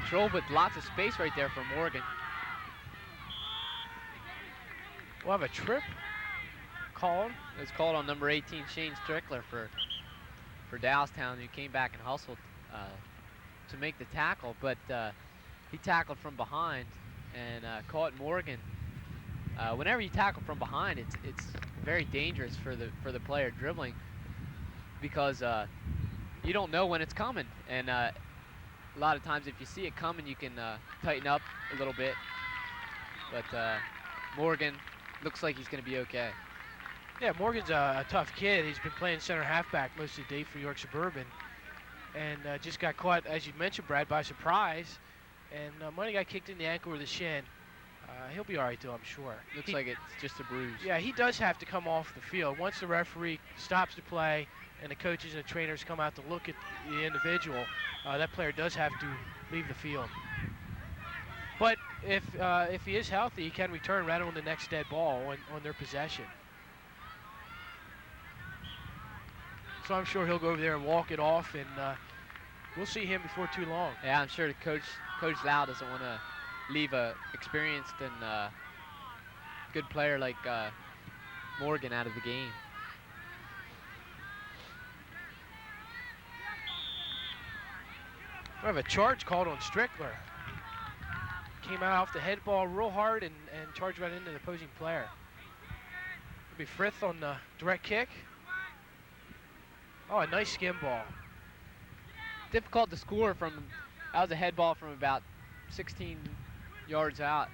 control, but lots of space right there for Morgan. We'll have a trip called. It's called on number 18, Shane Strickler for Dallastown, who came back and hustled to make the tackle, but he tackled from behind and caught Morgan. Whenever you tackle from behind, it's very dangerous for the player dribbling, because you don't know when it's coming, and a lot of times if you see it coming, you can tighten up a little bit. But Morgan looks like he's going to be okay. Yeah, Morgan's a tough kid. He's been playing center halfback most of the day for York Suburban, and just got caught, as you mentioned, Brad, by surprise, and might have got kicked in the ankle or the shin. He'll be all right, though, I'm sure. Looks like it's just a bruise. Yeah, he does have to come off the field. Once the referee stops the play and the coaches and the trainers come out to look at the individual, that player does have to leave the field. But if he is healthy, he can return right on the next dead ball on their possession. So I'm sure he'll go over there and walk it off, and we'll see him before too long. Yeah, I'm sure Coach Lau doesn't want to leave a experienced and good player like Morgan out of the game. We have a charge called on Strickler. Came out off the head ball real hard and charged right into the opposing player. It'll be Frith on the direct kick. Oh, a nice skim ball. Difficult to score from, that was a head ball from about 16 yards out.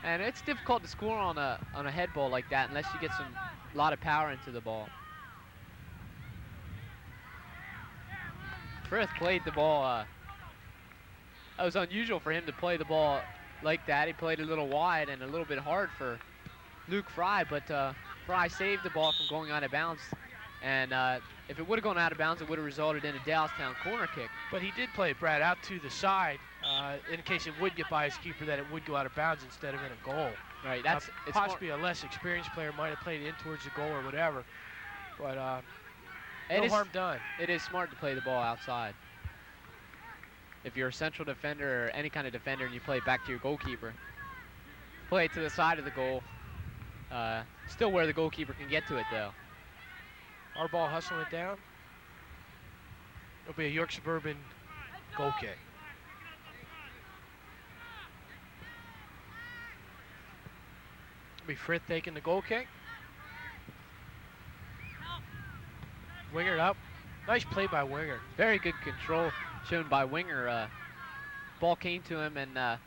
And it's difficult to score on a head ball like that unless you get a lot of power into the ball. Frith played the ball, it was unusual for him to play the ball like that. He played a little wide and a little bit hard for Luke Fry, but Fry saved the ball from going out of bounds. And if it would have gone out of bounds, it would have resulted in a Dallastown corner kick. But he did play it, Brad, out to the side in case it would get by his keeper, that it would go out of bounds instead of in a goal. Right, that's possibly a less experienced player might have played it in towards the goal or whatever. But no harm done. It is smart to play the ball outside. If you're a central defender or any kind of defender and you play it back to your goalkeeper, play it to the side of the goal. Still where the goalkeeper can get to it, though. Our ball hustling it down. It'll be a York Suburban goal kick. It'll be Frith taking the goal kick. Winger up. Nice play by Winger. Very good control shown by Winger. Ball came to him, and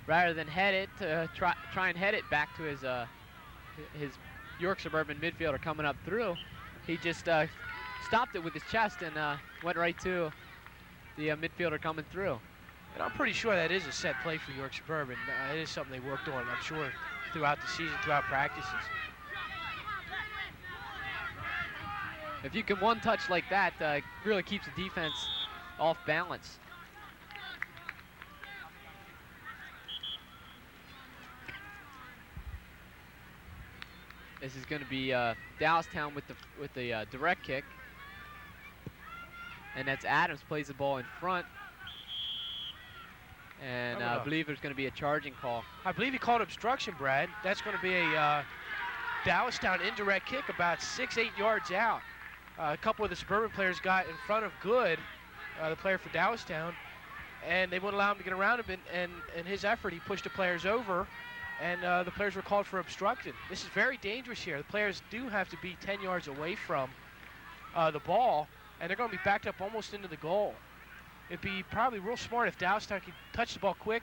rather than head it, try and head it back to his York Suburban midfielder coming up through, he just stopped it with his chest and went right to the midfielder coming through. And I'm pretty sure that is a set play for York Suburban. It is something they worked on, I'm sure, throughout the season, throughout practices. If you can one touch like that, it really keeps the defense off balance. This is going to be Dallastown with the direct kick, and that's Adams plays the ball in front, and I believe there's going to be a charging call. I believe he called obstruction, Brad. That's going to be a Dallastown indirect kick about 6-8 yards out. A couple of the Suburban players got in front of Good, the player for Dallastown, and they wouldn't allow him to get around him, and in his effort, he pushed the players over, and the players were called for obstruction. This is very dangerous here. The players do have to be 10 yards away from the ball, and they're going to be backed up almost into the goal. It'd be probably real smart if Dallastown could touch the ball quick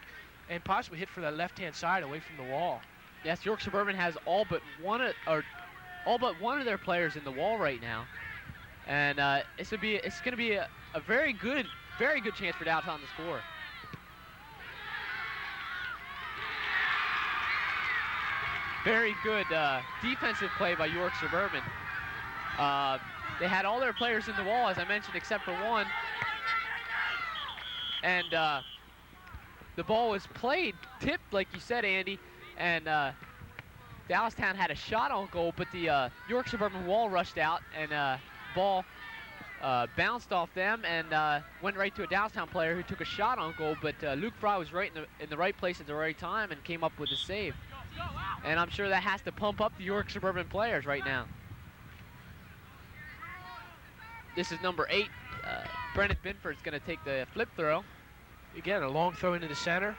and possibly hit for that left-hand side away from the wall. Yes, York Suburban has all but one of their players in the wall right now, and it's going to be a very good chance for Dallastown to score. Very good defensive play by York Suburban. They had all their players in the wall, as I mentioned, except for one. And the ball was played, tipped, like you said, Andy. And Dallastown had a shot on goal, but the York Suburban wall rushed out, and ball bounced off them and went right to a Dallastown player who took a shot on goal, but Luke Fry was right in the right place at the right time and came up with a save. And I'm sure that has to pump up the York Suburban players right now. This is number 8. Brennan Binford's going to take the flip throw. Again, a long throw into the center.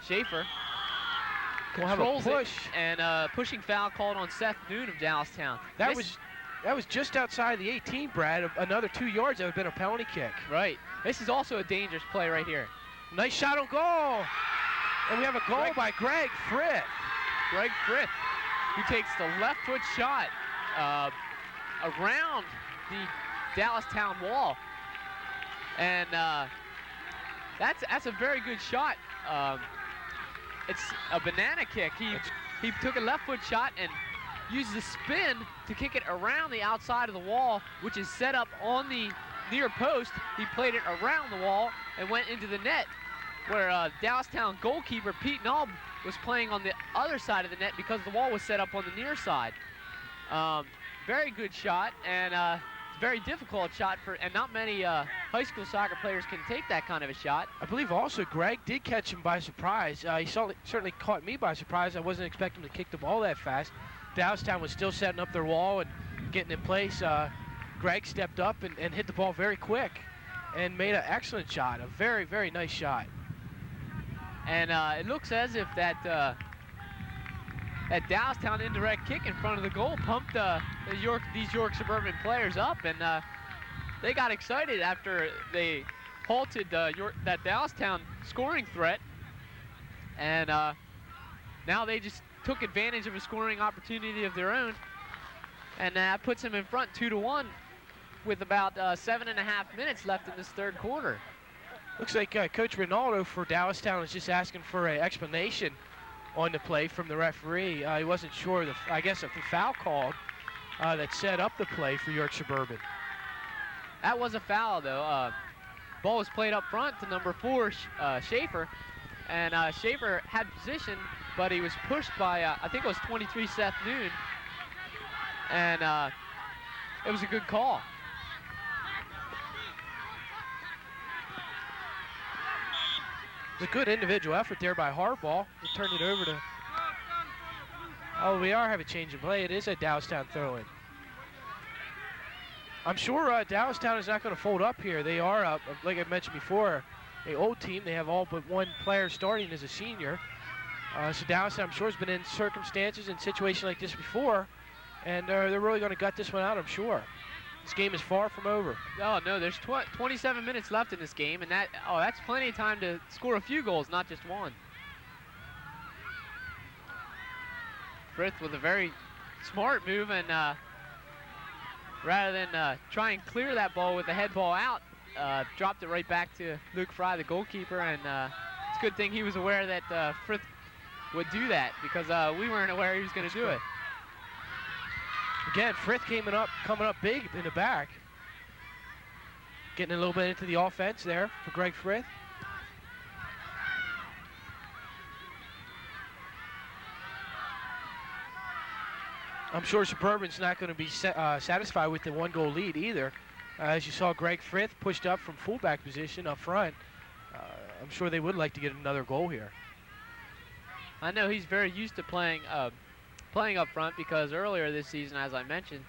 Schaefer We'll have a controls push. it, and pushing foul called on Seth Noon of Dallastown. That was just outside the 18, Brad. Another 2 yards, that would have been a penalty kick. Right. This is also a dangerous play right here. Nice shot on goal. And we have a goal by Greg Frith. Greg Frith, who takes the left foot shot around the Dallastown wall. And that's a very good shot. It's a banana kick. He took a left foot shot and used the spin to kick it around the outside of the wall, which is set up on the near post. He played it around the wall and went into the net, where Dallastown goalkeeper Pete Knob was playing on the other side of the net because the wall was set up on the near side. Very good shot, and very difficult shot and not many high school soccer players can take that kind of a shot. I believe also Greg did catch him by surprise. He certainly caught me by surprise. I wasn't expecting him to kick the ball that fast. Dallastown was still setting up their wall and getting in place. Greg stepped up and hit the ball very quick and made an excellent shot, a very, very nice shot. And it looks as if that Dallastown indirect kick in front of the goal pumped these York Suburban players up, and they got excited after they halted that Dallastown scoring threat, and now they just took advantage of a scoring opportunity of their own, and that puts them in front 2-1 with about 7.5 minutes left in this third quarter. Looks like Coach Ronaldo for Dallastown is just asking for an explanation on the play from the referee. He wasn't sure, I guess, if the foul called that set up the play for York Suburban. That was a foul, though. Ball was played up front to number 4, Schaefer, and Schaefer had position, but he was pushed by, I think it was 23, Seth Noon, and it was a good call. It's a good individual effort there by Harbaugh. He turned it over to... Oh, we are having a change of play. It is a Dallastown throw-in. I'm sure Dallastown is not going to fold up here. They are, like I mentioned before, an old team. They have all but one player starting as a senior. So Dallastown, I'm sure, has been in circumstances and situations like this before, and they're really going to gut this one out, I'm sure. This game is far from over. Oh, no, there's 27 minutes left in this game, and that's plenty of time to score a few goals, not just one. Frith with a very smart move, and rather than try and clear that ball with the head ball out, dropped it right back to Luke Fry, the goalkeeper, and it's a good thing he was aware that Frith would do that, because we weren't aware he was going to do it. Again, Frith coming up big in the back. Getting a little bit into the offense there for Greg Frith. I'm sure Suburban's not going to be satisfied with the 1-goal lead either. As you saw, Greg Frith pushed up from fullback position up front. I'm sure they would like to get another goal here. I know he's very used to playing up front, because earlier this season, as I mentioned,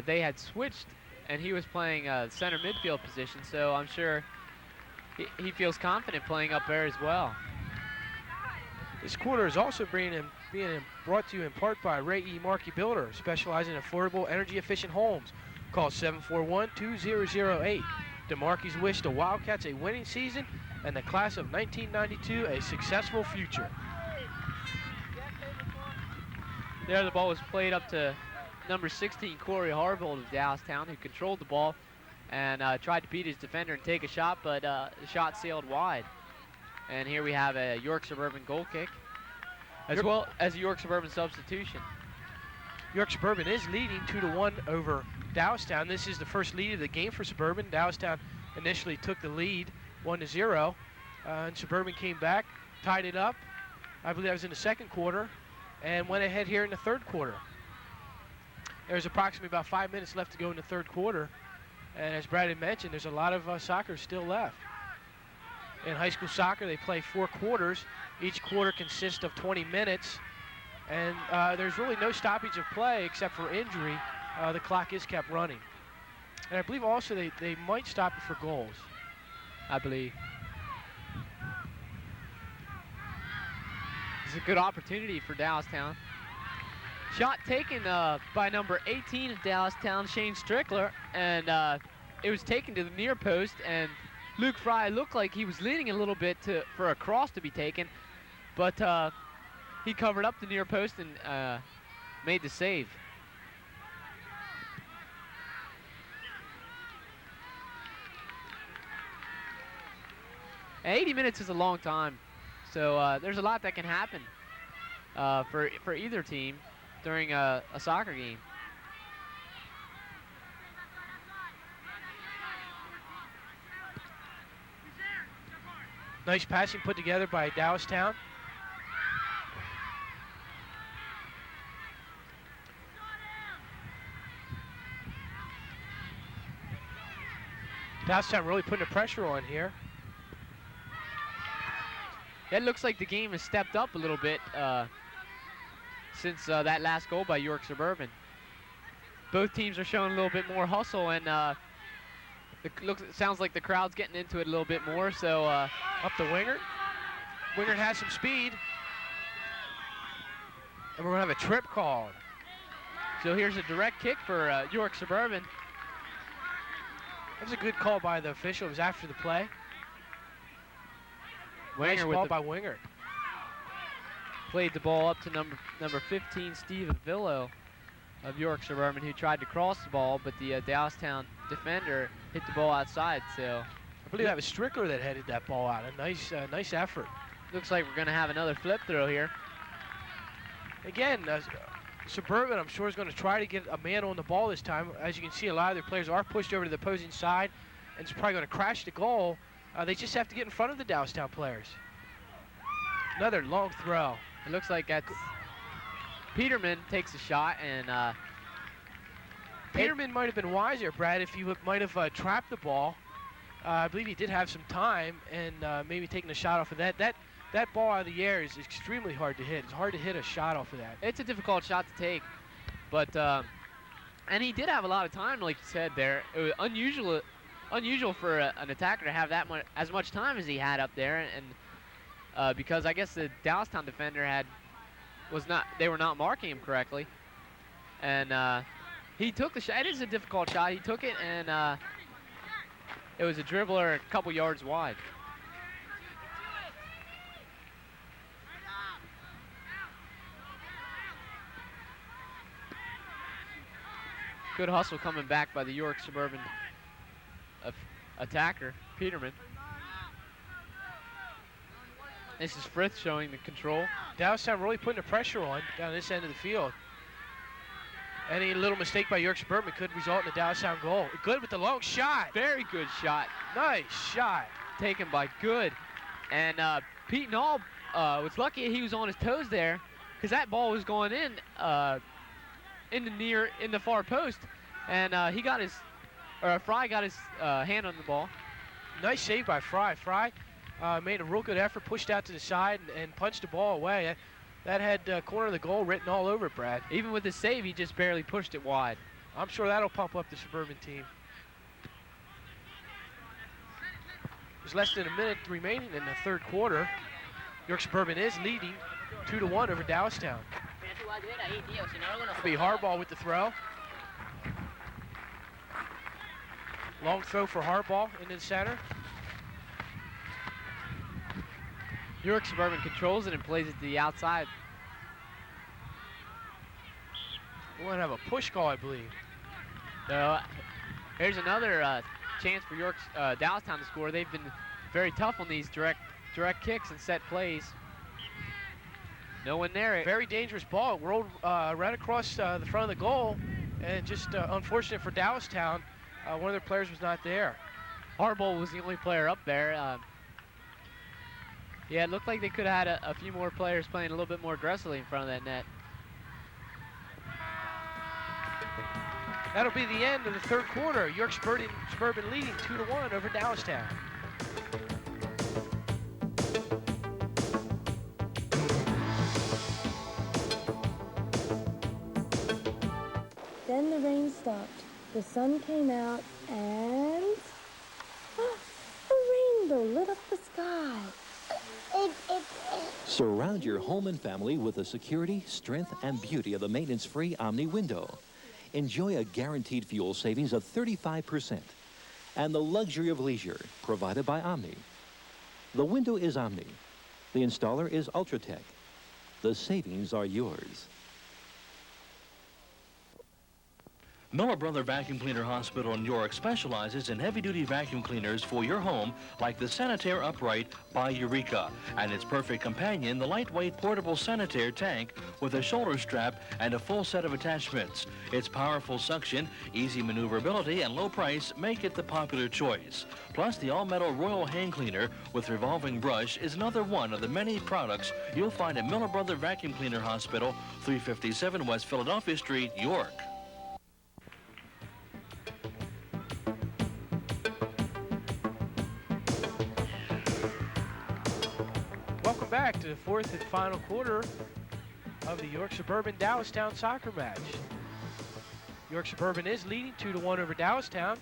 they had switched and he was playing center midfield position, so I'm sure he feels confident playing up there as well. This quarter is also being brought to you in part by Ray E. Markey Builder, specializing in affordable, energy-efficient homes. Call 741-2008. DeMarkey's wish the Wildcats a winning season and the class of 1992 a successful future. There, the ball was played up to number 16, Corey Harbold of Dallastown, who controlled the ball and tried to beat his defender and take a shot, but the shot sailed wide. And here we have a York Suburban goal kick, as well as a York Suburban substitution. York Suburban is leading 2-1 over Dallastown. This is the first lead of the game for Suburban. Dallastown initially took the lead 1-0, and Suburban came back, tied it up. I believe that was in the second quarter, and went ahead here in the third quarter. There's approximately about 5 minutes left to go in the third quarter. And as Brad had mentioned, there's a lot of soccer still left. In high school soccer, they play 4 quarters. Each quarter consists of 20 minutes. And there's really no stoppage of play except for injury. The clock is kept running. And I believe also they might stop it for goals. I believe. It's a good opportunity for Dallastown. Shot taken by number 18 of Dallastown, Shane Strickler, and it was taken to the near post, and Luke Fry looked like he was leaning a little bit for a cross to be taken, but he covered up the near post and made the save. And 80 minutes is a long time, so there's a lot that can happen for either team during a soccer game. Nice passing put together by Dallastown. Dallastown really putting the pressure on here. It looks like the game has stepped up a little bit since that last goal by York Suburban. Both teams are showing a little bit more hustle, and it sounds like the crowd's getting into it a little bit more. So up the Wingert. Wingert has some speed, and we're gonna have a trip called. So here's a direct kick for York Suburban. That was a good call by the official. It was after the play. Nice Winger ball by Wingert. Played the ball up to number 15, Steve Avillo of York Suburban, who tried to cross the ball, but the Dallastown defender hit the ball outside. So I believe that was Strickler that headed that ball out. A nice effort. Looks like we're going to have another flip throw here. Again, Suburban, I'm sure, is going to try to get a man on the ball this time. As you can see, a lot of their players are pushed over to the opposing side, and it's probably going to crash the goal. They just have to get in front of the Dallastown players. Another long throw. It looks like that's Peterman takes a shot, and Peterman might have been wiser, Brad, if he might have trapped the ball. I believe he did have some time, and maybe taking a shot off of that. That ball out of the air is extremely hard to hit. It's hard to hit a shot off of that. It's a difficult shot to take, but and he did have a lot of time, like you said there. It was unusual for an attacker to have as much time as he had up there, and because I guess the Dallastown defender they were not marking him correctly, and he took the shot. It is a difficult shot. He took it, and it was a dribbler a couple yards wide. Good hustle coming back by the York Suburban attacker, Peterman. This is Frith showing the control. Dallastown really putting the pressure on down this end of the field. Any little mistake by York Suburban could result in a Dallastown goal. Good with the long shot. Very good shot. Nice shot. Taken by Good. And Pete Nall was lucky he was on his toes there, because that ball was going in the far post, and Fry got his hand on the ball. Nice save by Fry. Fry made a real good effort, pushed out to the side, and punched the ball away. That had corner of the goal written all over it, Brad. Even with the save, he just barely pushed it wide. I'm sure that'll pump up the Suburban team. There's less than a minute remaining in the third quarter. York Suburban is leading 2-1 over Dallastown. It'll be Harbaugh with the throw. Long throw for Harbaugh into the center. York Suburban controls it and plays it to the outside. We're going to have a push call, I believe. So here's another chance for Dallastown to score. They've been very tough on these direct kicks and set plays. No one there. Very dangerous ball. It rolled right across the front of the goal, and just unfortunate for Dallastown, one of their players was not there. Harbaugh was the only player up there. Yeah, it looked like they could have had a few more players playing a little bit more aggressively in front of that net. That'll be the end of the third quarter. York Suburban leading 2-1 over Dallastown. Then the rain stopped. The sun came out and a rainbow lit up the sky. Surround your home and family with the security, strength, and beauty of the maintenance-free Omni window. Enjoy a guaranteed fuel savings of 35% and the luxury of leisure provided by Omni. The window is Omni. The installer is Ultratech. The savings are yours. Miller Brother Vacuum Cleaner Hospital in York specializes in heavy-duty vacuum cleaners for your home, like the Sanitaire Upright by Eureka, and its perfect companion, the lightweight portable Sanitaire tank with a shoulder strap and a full set of attachments. Its powerful suction, easy maneuverability, and low price make it the popular choice. Plus, the all-metal Royal Hand Cleaner with revolving brush is another one of the many products you'll find at Miller Brother Vacuum Cleaner Hospital, 357 West Philadelphia Street, York. Back to the fourth and final quarter of the York Suburban Dallastown soccer match. York Suburban is leading 2-1 over Dallastown.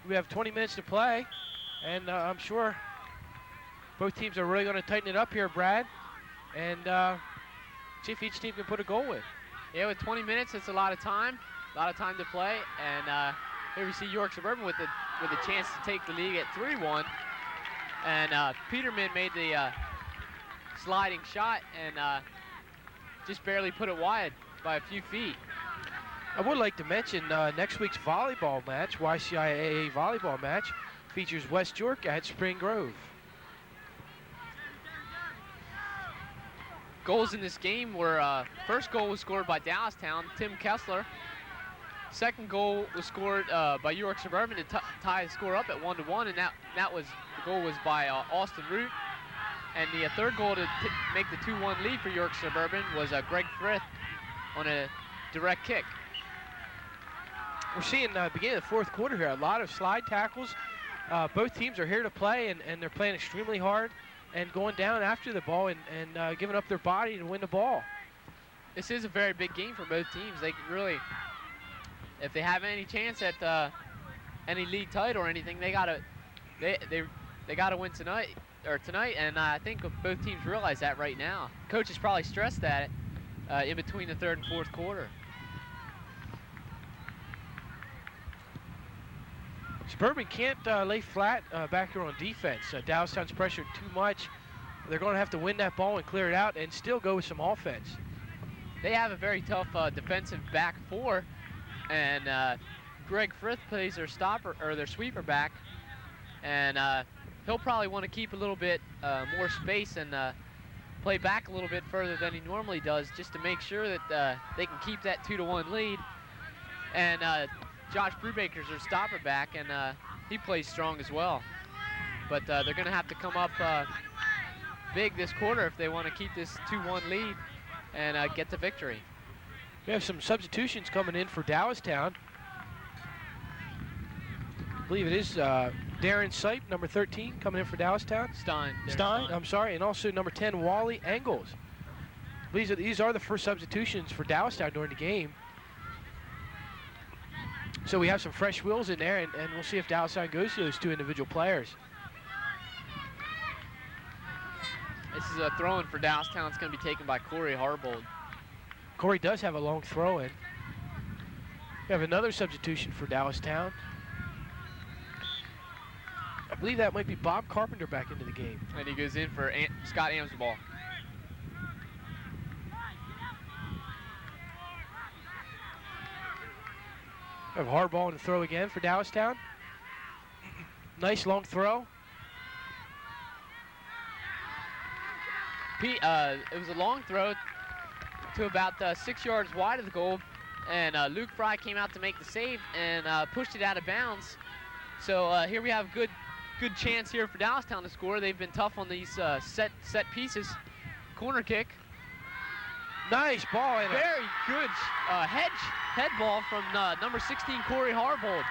We have 20 minutes to play, and I'm sure both teams are really going to tighten it up here, Brad, and see if each team can put a goal in. Yeah, with 20 minutes, it's a lot of time to play, and here we see York Suburban with a chance to take the lead at 3-1, and Peterman made the sliding shot and just barely put it wide by a few feet. I would like to mention next week's volleyball match, YCIAA volleyball match, features West York at Spring Grove. Goals in this game were, first goal was scored by Dallastown, Tim Kessler. Second goal was scored by York Suburban to tie the score up at 1-1, and the goal was by Austin Root. And the third goal to make the 2-1 lead for York Suburban was Greg Frith on a direct kick. We're seeing beginning of the fourth quarter here, a lot of slide tackles. Both teams are here to play, and they're playing extremely hard and going down after the ball and giving up their body to win the ball. This is a very big game for both teams. They can really, if they have any chance at any league title or anything, they gotta win tonight. And I think both teams realize that right now. Coach is probably stressed that in between the third and fourth quarter. Suburban can't lay flat back here on defense. Dallastown's pressured too much. They're going to have to win that ball and clear it out and still go with some offense. They have a very tough defensive back four, and Greg Frith plays their stopper or their sweeper back, and he'll probably want to keep a little bit more space and play back a little bit further than he normally does, just to make sure that they can keep that 2-1 lead. And Josh Brubaker's their stopper back, and he plays strong as well. But they're going to have to come up big this quarter if they want to keep this 2-1 lead and get the victory. We have some substitutions coming in for Dallastown. I believe it is Darren Sipe, number 13, coming in for Dallastown. Stein, I'm sorry, and also number 10, Wally Engels. These are the first substitutions for Dallastown during the game. So we have some fresh wheels in there, and we'll see if Dallastown goes to those two individual players. This is a throw-in for Dallastown. It's going to be taken by Corey Harbold. Corey does have a long throw-in. We have another substitution for Dallastown. I believe that might be Bob Carpenter back into the game. And he goes in for Scott Amsball. We have Harbaugh on the throw again for Dallastown. Nice long throw. It was a long throw to about 6 yards wide of the goal, and Luke Fry came out to make the save and pushed it out of bounds. So here we have good chance here for Dallastown to score. They've been tough on these set pieces. Corner kick. Nice ball. And Very good head ball from number 16, Corey Harbold.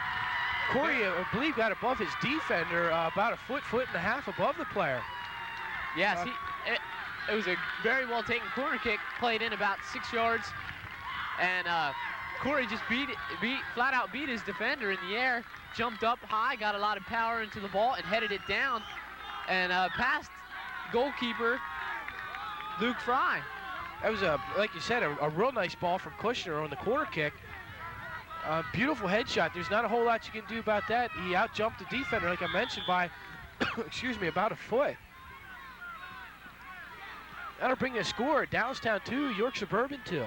Corey, I believe, got above his defender, about a foot and a half above the player. Yes, it was a very well taken corner kick, played in about 6 yards, and Corey just flat out beat his defender in the air, jumped up high, got a lot of power into the ball, and headed it down, and passed goalkeeper Luke Fry. That was, like you said, a real nice ball from Kushner on the corner kick. Beautiful headshot. There's not a whole lot you can do about that. He out-jumped the defender, like I mentioned, by, excuse me, about a foot. That'll bring the score. Dallastown 2, York Suburban 2.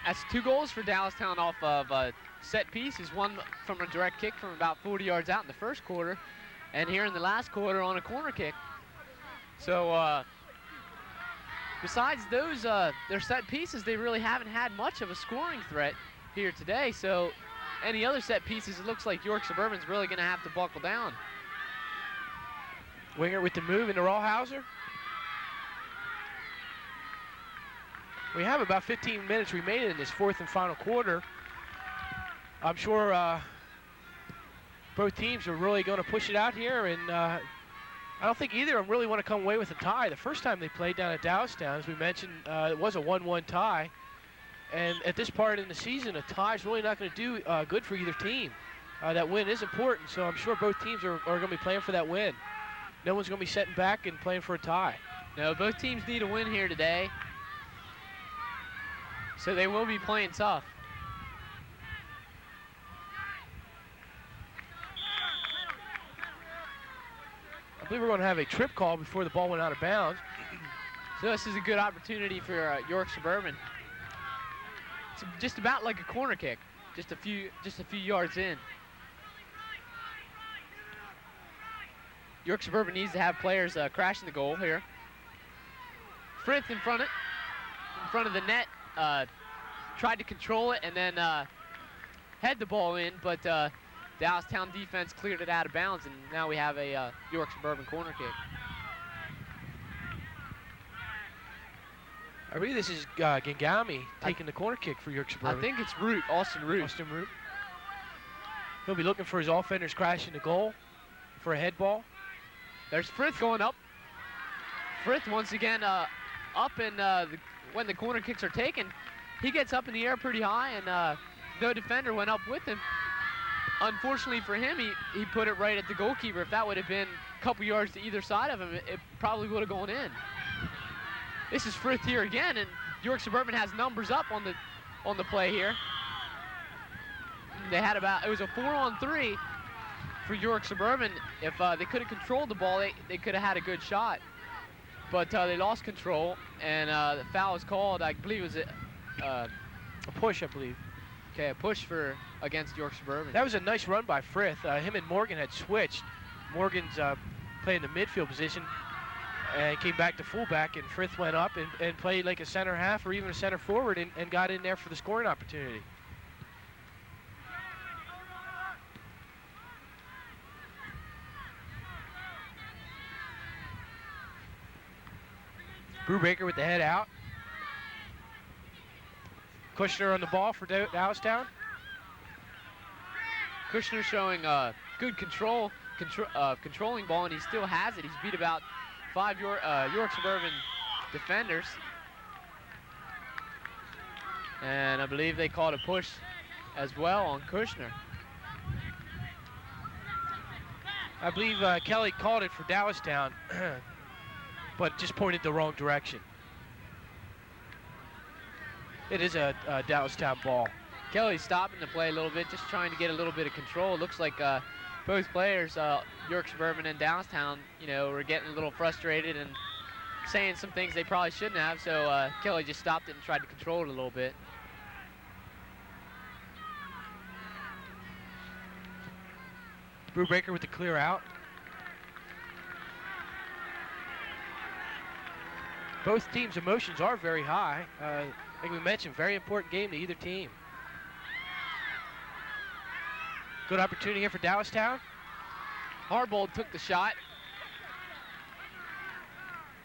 That's 2 goals for Dallastown off of set pieces. One from a direct kick from about 40 yards out in the first quarter, and here in the last quarter on a corner kick. So besides those, their set pieces, they really haven't had much of a scoring threat here today. So any other set pieces, it looks like York Suburban's really going to have to buckle down. Winger with the move into Rawhauser. We have about 15 minutes remaining in this fourth and final quarter. I'm sure both teams are really going to push it out here, and I don't think either of them really want to come away with a tie. The first time they played down at Dallastown, as we mentioned, it was a 1-1 tie. And at this part in the season, a tie is really not going to do good for either team. That win is important, so I'm sure both teams are going to be playing for that win. No one's going to be sitting back and playing for a tie. No, both teams need a win here today. So they will be playing tough. I believe we're going to have a trip call before the ball went out of bounds. So this is a good opportunity for York Suburban. It's just about like a corner kick, just a few yards in. York Suburban needs to have players crashing the goal here. Frith in front of the net, tried to control it and then head the ball in, but Dallastown defense cleared it out of bounds, and now we have a York Suburban corner kick. I believe this is Gengami taking the corner kick for York Suburban. I think it's Root, Austin Root. Austin Root. He'll be looking for his offenders crashing the goal for a head ball. There's Frith going up. Frith once again up, and when the corner kicks are taken, he gets up in the air pretty high, and no defender went up with him. Unfortunately for him, he put it right at the goalkeeper. If that would have been a couple yards to either side of him, it probably would have gone in. This is Frith here again, and York Suburban has numbers up on the play here. They had it was a 4-on-3 for York Suburban. If they could have controlled the ball, they could have had a good shot. But they lost control, and the foul was called. I believe it was a push, I believe. Okay, a push against York Suburban. That was a nice run by Frith. Him and Morgan had switched. Morgan's playing the midfield position and came back to fullback, and Frith went up and played like a center half or even a center forward and got in there for the scoring opportunity. Brubaker with the head out. Kushner on the ball for Dallastown. Kushner showing good controlling ball, and he still has it. He's beat about 5 York Suburban defenders. And I believe they called a push as well on Kushner. I believe Kelly called it for Dallastown, but just pointed the wrong direction. It is a Dallastown ball. Kelly's stopping the play a little bit, just trying to get a little bit of control. It looks like both players, York Suburban and Dallastown, were getting a little frustrated and saying some things they probably shouldn't have. So Kelly just stopped it and tried to control it a little bit. Brubaker with the clear out. Both teams' emotions are very high. Like we mentioned, very important game to either team. Good opportunity here for Dallastown. Harbold took the shot.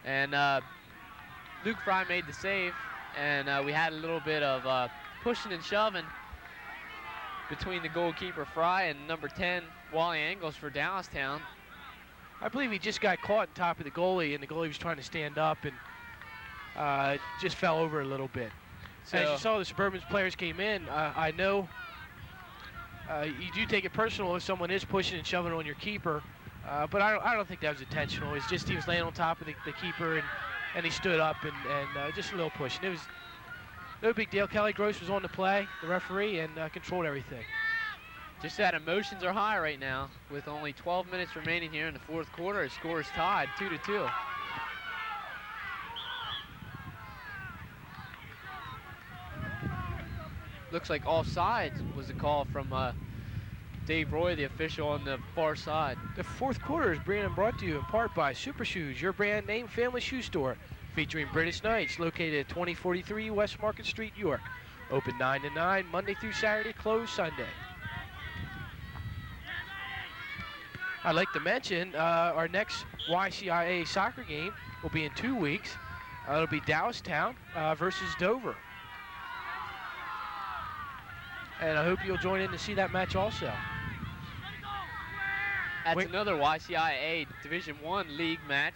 And Luke Fry made the save. and we had a little bit of pushing and shoving between the goalkeeper Fry and number 10 Wally Angles for Dallastown. I believe he just got caught on top of the goalie, and the goalie was trying to stand up and just fell over a little bit. So, as you saw, the Suburban's players came in. I know you do take it personal if someone is pushing and shoving on your keeper, but I don't think that was intentional. It's just he was laying on top of the keeper, and he stood up, and just a little push. And it was no big deal. Kelly Gross was on the play, the referee, and controlled everything. just that emotions are high right now. With only 12 minutes remaining here in the fourth quarter, the score is tied 2-2. Looks like offsides was a call from Dave Roy, the official on the far side. The fourth quarter is brought to you in part by Super Shoes, your brand name family shoe store, featuring British Knights, located at 2043 West Market Street, York. Open 9 to 9, Monday through Saturday, closed Sunday. I'd like to mention our next YCIA soccer game will be in 2 weeks. It'll be Dallastown versus Dover. And I hope you'll join in to see that match also. That's another YCIA Division I league match.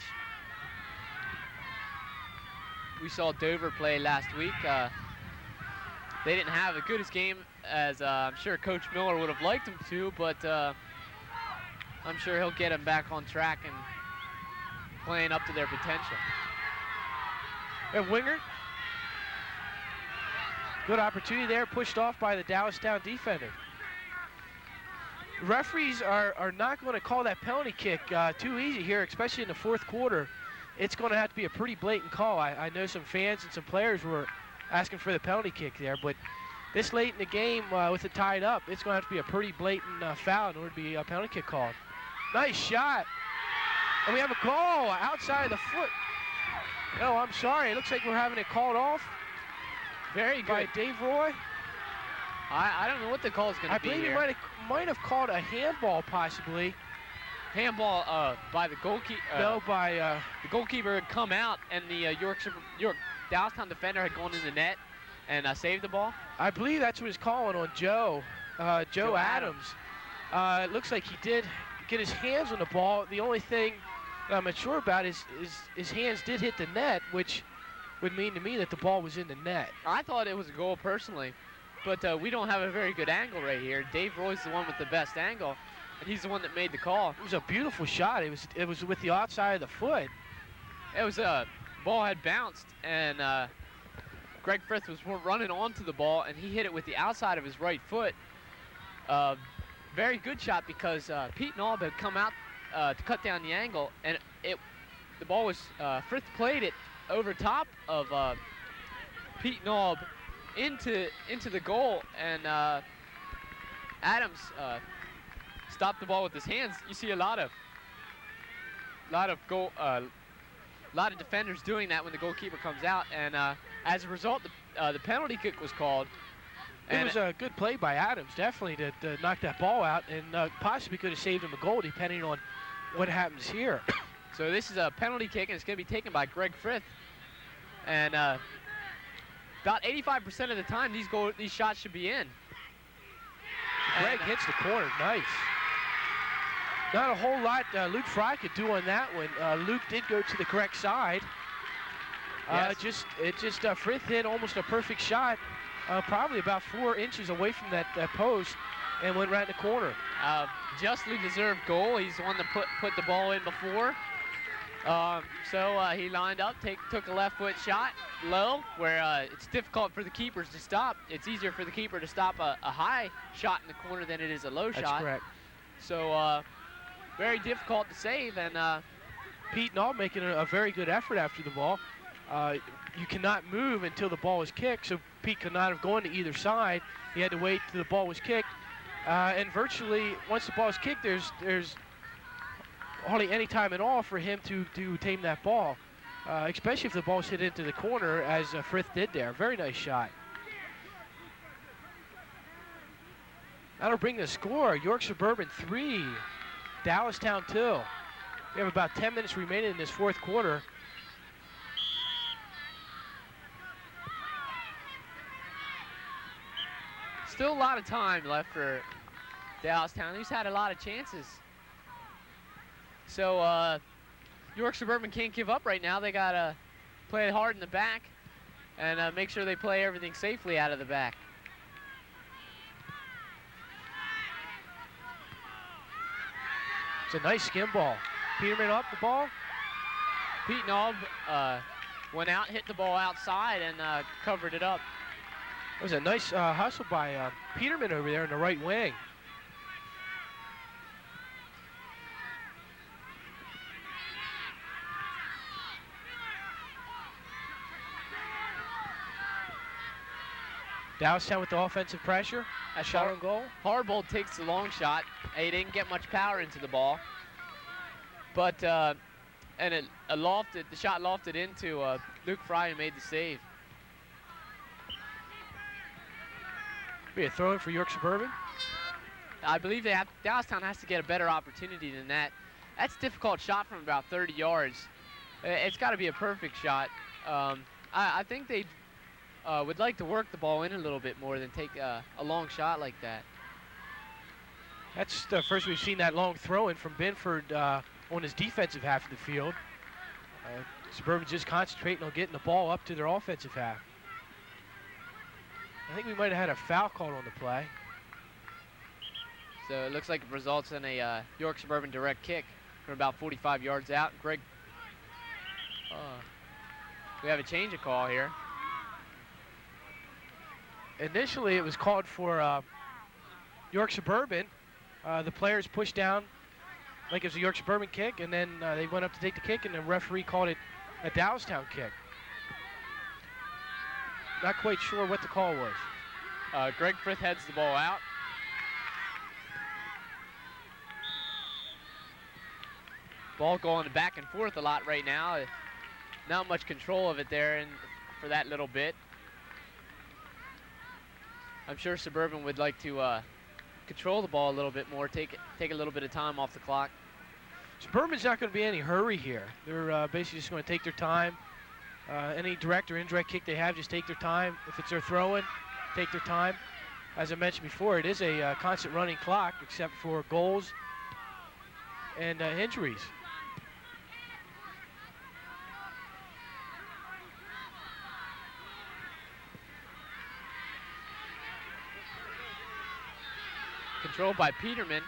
We saw Dover play last week. They didn't have the goodest game as I'm sure Coach Miller would have liked them to, but I'm sure he'll get them back on track and playing up to their potential. And Wingert, good opportunity there, pushed off by the Dallastown defender. Referees are not going to call that penalty kick too easy here, especially in the fourth quarter. It's going to have to be a pretty blatant call. I know some fans and some players were asking for the penalty kick there, but this late in the game with it tied up, it's going to have to be a pretty blatant foul in order to be a penalty kick called. Nice shot. And we have a call outside of the foot. No, I'm sorry. It looks like we're having it called off. Very good. By Dave Roy. I don't know what the call is going to be I believe here. he might have called a handball possibly. Handball by the goalkeeper. No, by the goalkeeper had come out, and the York Dallastown defender had gone in the net and saved the ball. I believe that's what he's calling on Joe Adams. It looks like he did get his hands on the ball. The only thing that I'm not sure about is his hands did hit the net, which would mean to me that the ball was in the net. I thought it was a goal personally, but we don't have a very good angle right here. Dave Roy's the one with the best angle, and he's the one that made the call. It was a beautiful shot. It was with the outside of the foot. It was ball had bounced, and Greg Frith was running onto the ball, and he hit it with the outside of his right foot. Very good shot because Pete Naub had come out to cut down the angle, and the ball was Frith played it over top of Pete Naub into the goal, and Adams stopped the ball with his hands. You see a lot of defenders doing that when the goalkeeper comes out, and as a result, the penalty kick was called. It was a good play by Adams, definitely, to knock that ball out, and possibly could have saved him a goal, depending on what happens here. So this is a penalty kick, and it's going to be taken by Greg Frith. And about 85% of the time, these shots should be in. Greg hits the corner, nice. Not a whole lot Luke Fry could do on that one. Luke did go to the correct side. Yes. Frith hit almost a perfect shot, probably about 4 inches away from that post, and went right in the corner. Justly deserved goal. He's the one that put the ball in before. So he lined up, took a left foot shot low, where it's difficult for the keepers to stop. It's easier for the keeper to stop a high shot in the corner than it is a low shot. That's correct. So very difficult to save, and Pete Naub making a very good effort after the ball. You cannot move until the ball is kicked, so Pete could not have gone to either side. He had to wait till the ball was kicked. And virtually, once the ball is kicked, there's hardly any time at all for him to tame that ball, especially if the ball's hit into the corner, as Frith did there. Very nice shot. That'll bring the score. York Suburban 3, Dallastown 2. We have about 10 minutes remaining in this fourth quarter. Still a lot of time left for Dallastown, who's had a lot of chances. So York Suburban can't give up right now. They got to play it hard in the back and make sure they play everything safely out of the back. It's a nice skim ball. Peterman up the ball. Pete Knob went out, hit the ball outside, and covered it up. It was a nice hustle by Peterman over there in the right wing. Dallastown with the offensive pressure. A shot on goal. Harbold takes the long shot. He didn't get much power into the ball, but the shot lofted into Luke Fry, who made the save. Be a throw-in for York Suburban. I believe Dallastown has to get a better opportunity than that. That's a difficult shot from about 30 yards. It's got to be a perfect shot. I think they would like to work the ball in a little bit more than take a long shot like that. That's the first we've seen that long throw-in from Binford on his defensive half of the field. Suburban just concentrating on getting the ball up to their offensive half. I think we might have had a foul called on the play. So it looks like it results in a York Suburban direct kick from about 45 yards out. Greg, we have a change of call here. Initially, it was called for York Suburban. The players pushed down like it was a York Suburban kick, and then they went up to take the kick, and the referee called it a Dallastown kick. Not quite sure what the call was. Greg Frith heads the ball out. Ball going back and forth a lot right now. Not much control of it there for that little bit. I'm sure Suburban would like to control the ball a little bit more, take a little bit of time off the clock. Suburban's not going to be in any hurry here. They're basically just going to take their time. Any direct or indirect kick they have, just take their time. If it's their throw-in, take their time. As I mentioned before, it is a constant running clock, except for goals and injuries. Controlled by Peterman.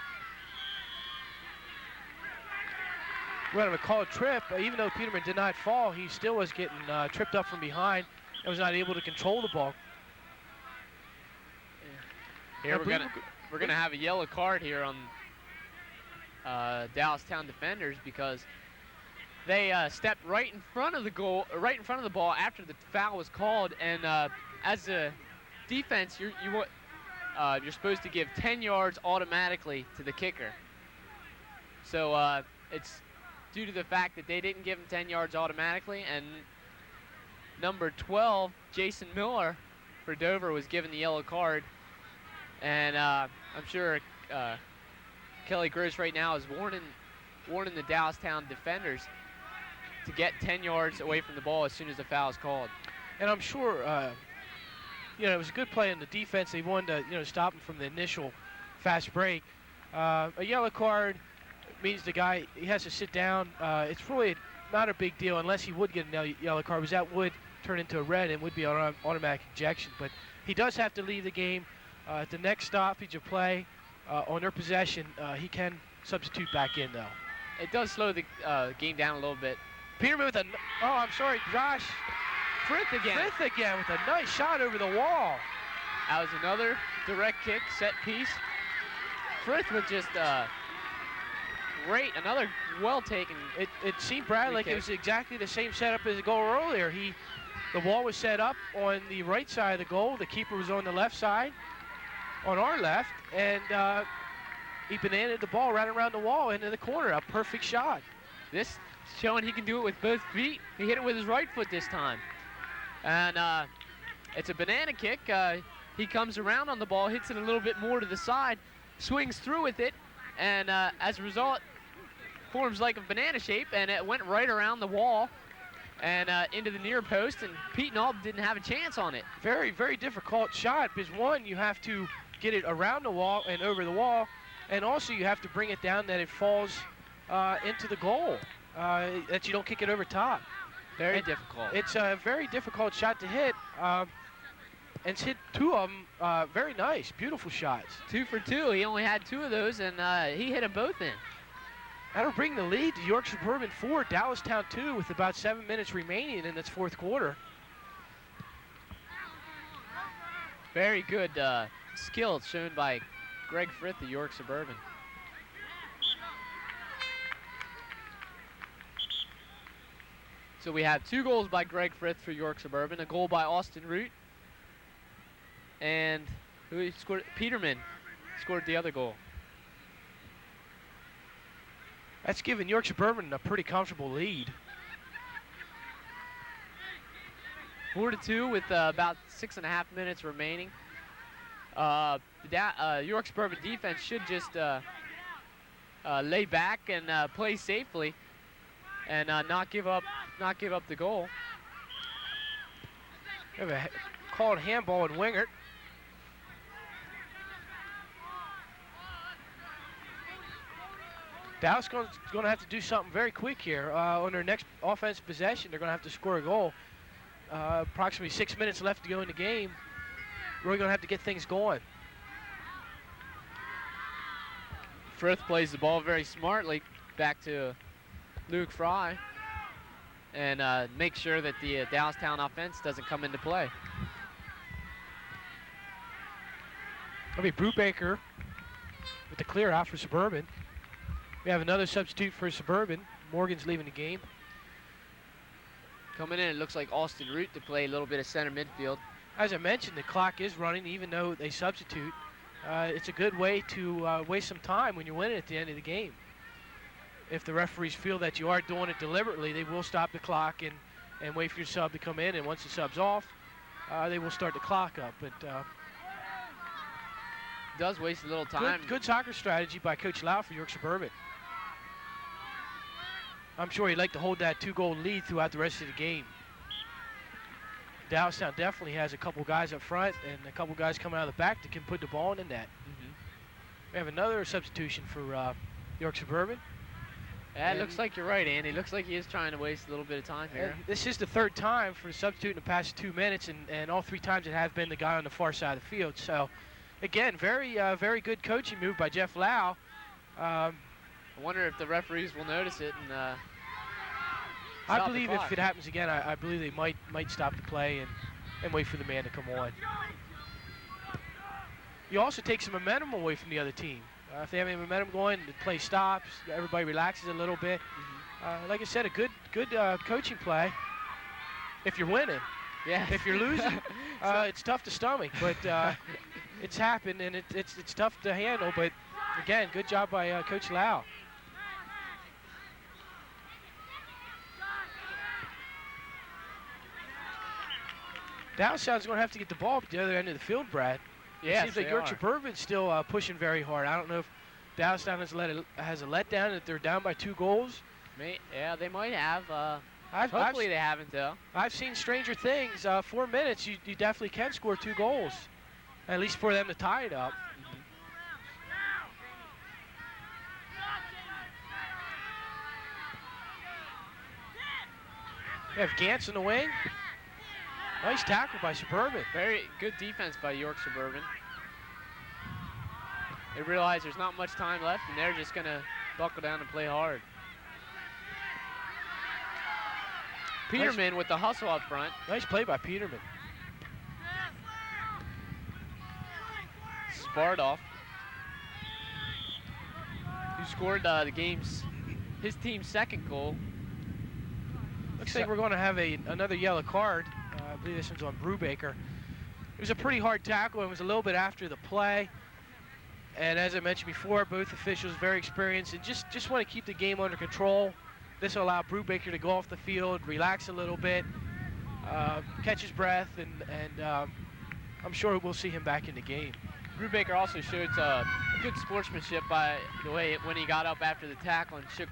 We're going to call a trip. Even though Peterman did not fall, he still was getting tripped up from behind and was not able to control the ball. Here we're gonna have a yellow card here on Dallastown defenders because they stepped right in front of the goal, right in front of the ball after the foul was called. And as a defense, you're supposed to give 10 yards automatically to the kicker. So it's due to the fact that they didn't give him 10 yards automatically, and number 12, Jason Miller for Dover, was given the yellow card. And I'm sure Kelly Gross right now is warning the Dallastown defenders to get 10 yards away from the ball as soon as the foul is called. And I'm sure, it was a good play in the defense. They wanted to, stop him from the initial fast break. A yellow card means the guy, he has to sit down. It's really not a big deal unless he would get a yellow card, because that would turn into a red and would be an automatic ejection. But he does have to leave the game. At the next stoppage of play on their possession, he can substitute back in, though. It does slow the game down a little bit. Peterman with Josh Frith again with a nice shot over the wall. That was another direct kick, set piece. Frith with just great, another well taken. It seemed, Brad, like it was exactly the same setup as the goal earlier. The wall was set up on the right side of the goal. The keeper was on the left side, on our left, and he bananaed the ball right around the wall into the corner. A perfect shot. This showing he can do it with both feet. He hit it with his right foot this time. And it's a banana kick. He comes around on the ball, hits it a little bit more to the side, swings through with it, and as a result, forms like a banana shape, and it went right around the wall and into the near post, and Pete Nault didn't have a chance on it. Very, very difficult shot because, one, you have to get it around the wall and over the wall, and also you have to bring it down that it falls into the goal, that you don't kick it over top. Very difficult. It's a very difficult shot to hit, and it's hit 2 of them very nice, beautiful shots. 2 for 2. He only had 2 of those, and he hit them both in. That'll bring the lead to York Suburban 4, Dallastown 2 with about 7 minutes remaining in its 4th quarter. Very good skill shown by Greg Frith of York Suburban. So we have 2 goals by Greg Frith for York Suburban, a goal by Austin Root, and who scored? Peterman scored the other goal. That's given York Suburban a pretty comfortable lead. 4-2 with about 6.5 minutes remaining. York Suburban defense should just lay back and play safely, and not give up the goal. We have a called handball in Wingert. Dallas going to have to do something very quick here. On their next offensive possession, they're going to have to score a goal. Approximately 6 minutes left to go in the game. We're going to have to get things going. Frith plays the ball very smartly back to Luke Fry, and make sure that the Dallastown offense doesn't come into play. That'll be Brubaker with the clear out for Suburban. We have another substitute for Suburban. Morgan's leaving the game. Coming in, it looks like Austin Root to play a little bit of center midfield. As I mentioned, the clock is running even though they substitute. It's a good way to waste some time when you're winning at the end of the game. If the referees feel that you are doing it deliberately, they will stop the clock and wait for your sub to come in, and once the sub's off, they will start the clock up. But does waste a little time. Good soccer strategy by Coach Lau for York Suburban. I'm sure he'd like to hold that 2-goal lead throughout the rest of the game. Dallastown definitely has a couple guys up front and a couple guys coming out of the back that can put the ball in the net. We have another substitution for York Suburban. Yeah, it looks like you're right, Andy. It looks like he is trying to waste a little bit of time here. This is the 3rd time for the substitute in the past 2 minutes, and all 3 times it has been the guy on the far side of the field. So, again, very good coaching move by Jeff Lau. I wonder if the referees will notice it and I believe if it happens again, I believe they might stop the play and wait for the man to come on. You also take some momentum away from the other team. If they have any momentum going, the play stops, everybody relaxes a little bit. Like I said, a good coaching play if you're winning. Yeah. If you're losing, it's tough to stomach, but it's happened and it's tough to handle. But again, good job by Coach Lau. Dallastown's going to have to get the ball at the other end of the field, Brad. Yeah, it seems like York Suburban's still pushing very hard. I don't know if Dallastown has a letdown, that they're down by 2 goals. Yeah, they might have. Hopefully they haven't, though. I've seen stranger things. 4 minutes, you definitely can score 2 goals, at least for them to tie it up. We have Gantz in the wing. Nice tackle by Suburban. Very good defense by York Suburban. They realize there's not much time left, and they're just going to buckle down and play hard. Peterman with the hustle up front. Nice play by Peterman. Spardoff, who scored his team's 2nd goal. Looks like we're going to have another yellow card. I believe this one's on Brubaker. It was a pretty hard tackle. It was a little bit after the play. And as I mentioned before, both officials very experienced and just want to keep the game under control. This will allow Brubaker to go off the field, relax a little bit, catch his breath, and I'm sure we'll see him back in the game. Brubaker also showed good sportsmanship by the way when he got up after the tackle and shook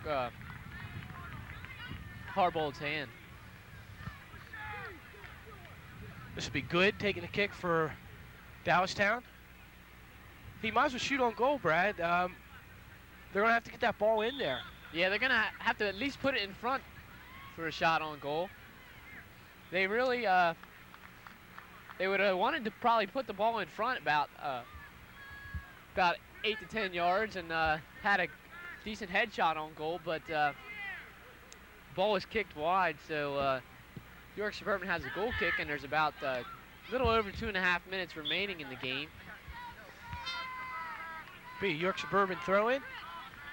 Harbold's hand. This will be good, taking the kick for Dallastown. He might as well shoot on goal, Brad. They're going to have to get that ball in there. Yeah, they're going to have to at least put it in front for a shot on goal. They really, they would have wanted to probably put the ball in front about 8 to 10 yards and had a decent headshot on goal, but ball was kicked wide, so York Suburban has a goal kick, and there's about a little over 2.5 minutes remaining in the game. Be York Suburban throw in.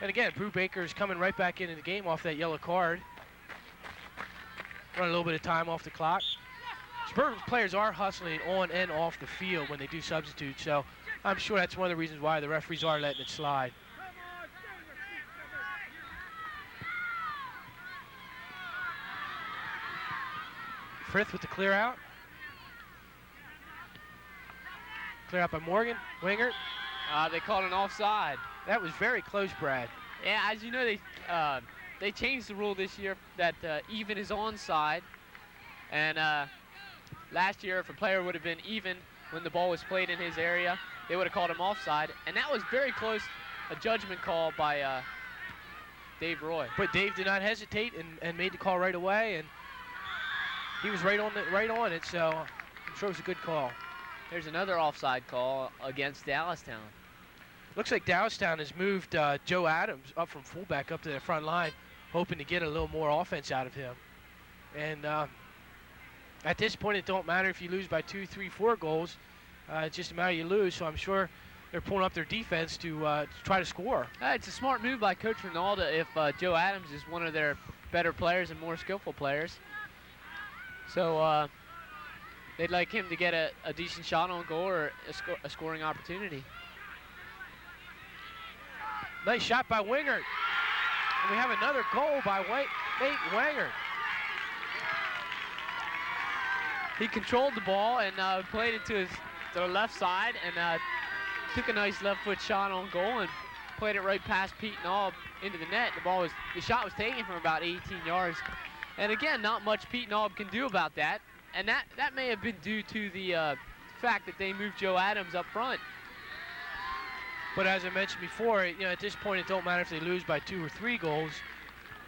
And again, Brew Baker is coming right back into the game off that yellow card. Run a little bit of time off the clock. Suburban players are hustling on and off the field when they do substitute, so I'm sure that's one of the reasons why the referees are letting it slide. Frith with the clear out. Clear out by Morgan. Wingert. They called an offside. That was very close, Brad. Yeah, as you know, they changed the rule this year that even is onside. And last year, if a player would have been even when the ball was played in his area, they would have called him offside. And that was very close, a judgment call by Dave Roy. But Dave did not hesitate and made the call right away, and he was right on it, so I'm sure it was a good call. There's another offside call against Dallastown. Looks like Dallastown has moved Joe Adams up from fullback up to the front line, hoping to get a little more offense out of him. And at this point, it don't matter if you lose by 2, 3, 4 goals. It's just a matter you lose, so I'm sure they're pulling up their defense to try to score. It's a smart move by Coach Ronaldo if Joe Adams is one of their better players and more skillful players. So they'd like him to get a decent shot on goal or a scoring opportunity. Nice shot by Wingert. And we have another goal by Nate Wingert. He controlled the ball and played it to the left side and took a nice left foot shot on goal and played it right past Pete Knob into the net. The shot was taken from about 18 yards. And again, not much Pete Knob can do about that. And that may have been due to the fact that they moved Joe Adams up front. But as I mentioned before, at this point, it don't matter if they lose by 2 or 3 goals.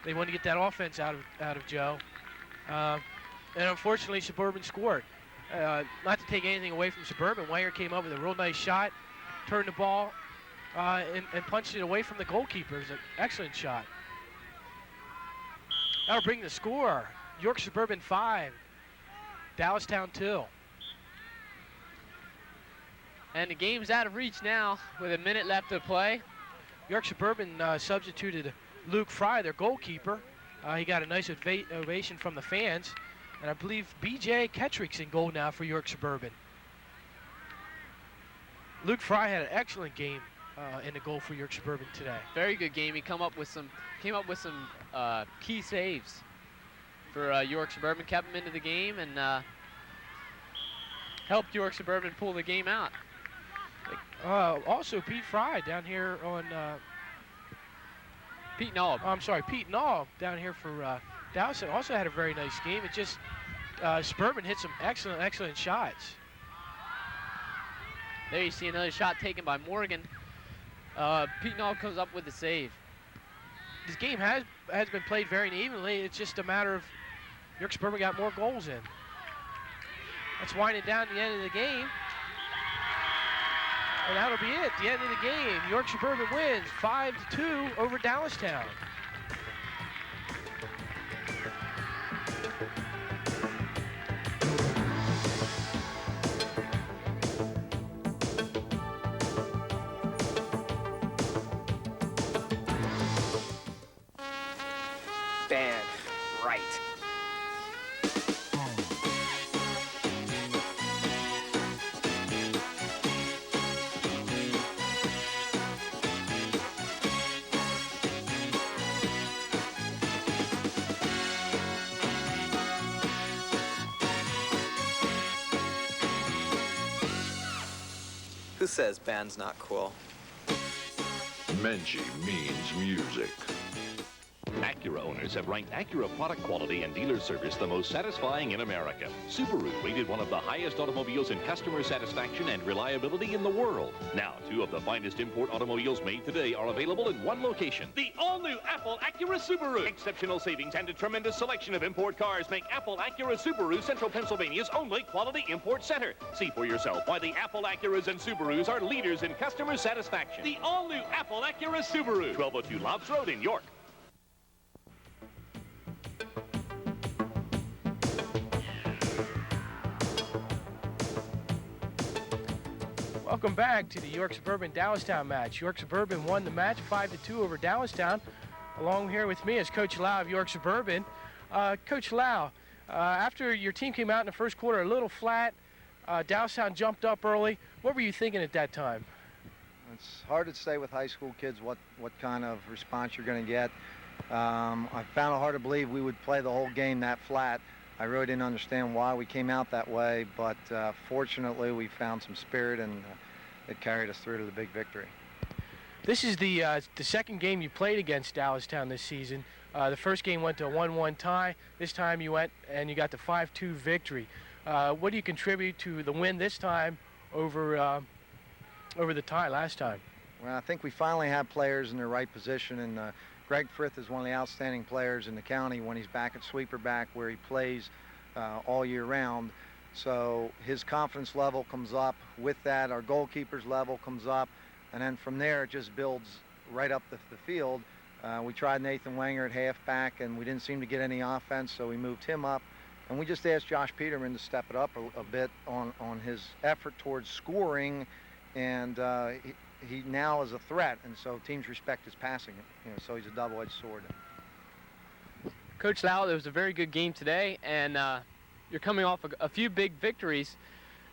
They want to get that offense out of Joe. And unfortunately, Suburban scored. Not to take anything away from Suburban, Wenger came up with a real nice shot, turned the ball, and punched it away from the goalkeeper. It was an excellent shot. That'll bring the score. York Suburban 5, Dallastown 2. And the game's out of reach now with a minute left to play. York Suburban substituted Luke Fry, their goalkeeper. He got a nice ovation from the fans. And I believe B.J. Kettrick's in goal now for York Suburban. Luke Fry had an excellent game in the goal for York Suburban today. Very good game. He came up with some key saves for York Suburban, kept him into the game, and helped York Suburban pull the game out. Also, Pete Fry down here on Pete Knob. I'm sorry, Pete Knob down here for Dallastown also had a very nice game. It just Suburban hit some excellent shots. There you see another shot taken by Morgan. Pete Knob comes up with the save. This game has been played very evenly. It's just a matter of York Suburban got more goals in. That's winding down the end of the game. And that'll be it, the end of the game. York Suburban wins 5-2 over Dallastown. Band right. Who says band's not cool? Menchie means music. Acura owners Examiners have ranked Acura product quality and dealer service the most satisfying in America. Subaru rated one of the highest automobiles in customer satisfaction and reliability in the world. Now, 2 of the finest import automobiles made today are available in one location. The all-new Apple Acura Subaru. Exceptional savings and a tremendous selection of import cars make Apple Acura Subaru Central Pennsylvania's only quality import center. See for yourself why the Apple Acuras and Subarus are leaders in customer satisfaction. The all-new Apple Acura Subaru. 1202 Lobs Road in York. Welcome back to the York Suburban Dallastown match. York Suburban won the match 5-2 over Dallastown. Along here with me is Coach Lau of York Suburban. Coach Lau, after your team came out in the first quarter a little flat, Dallastown jumped up early. What were you thinking at that time? It's hard to say with high school kids what kind of response you're going to get. I found it hard to believe we would play the whole game that flat. I really didn't understand why we came out that way, but fortunately we found some spirit and it carried us through to the big victory. This is the second game you played against Dallastown this season. The first game went to a 1-1 tie. This time you went and you got the 5-2 victory. What do you contribute to the win this time over the tie last time? Well, I think we finally have players in their right position, and Greg Frith is one of the outstanding players in the county when he's back at sweeper back, where he plays all year round. So his confidence level comes up. With that, our goalkeeper's level comes up, and then from there it just builds right up the field. We tried Nathan Wenger at halfback, and we didn't seem to get any offense, so we moved him up. And we just asked Josh Peterman to step it up a bit on his effort towards scoring, and he now is a threat, and so teams respect his passing. So he's a double-edged sword. Coach Lau, it was a very good game today, and you're coming off a few big victories.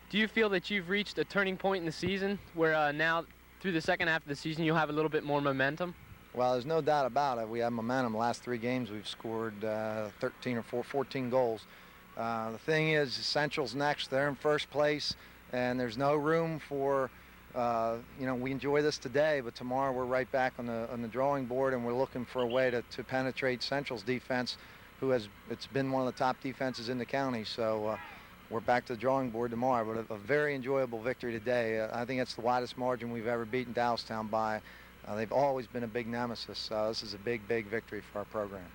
Do you feel that you've reached a turning point in the season where now through the second half of the season you'll have a little bit more momentum? Well, there's no doubt about it. We have momentum. The last 3 games we've scored 13 or 14 goals. The thing is, Central's next. They're in first place, and there's no room for, we enjoy this today, but tomorrow we're right back on the drawing board, and we're looking for a way to penetrate Central's defense, it's been one of the top defenses in the county. So we're back to the drawing board tomorrow, but a very enjoyable victory today. I think it's the widest margin we've ever beaten Dallastown by. They've always been a big nemesis. This is a big, big victory for our program.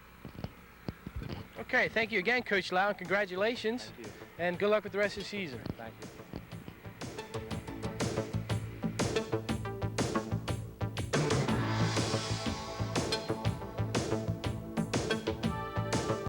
Okay, thank you again, Coach Lau, and congratulations. Thank you. And good luck with the rest of the season. Thank you.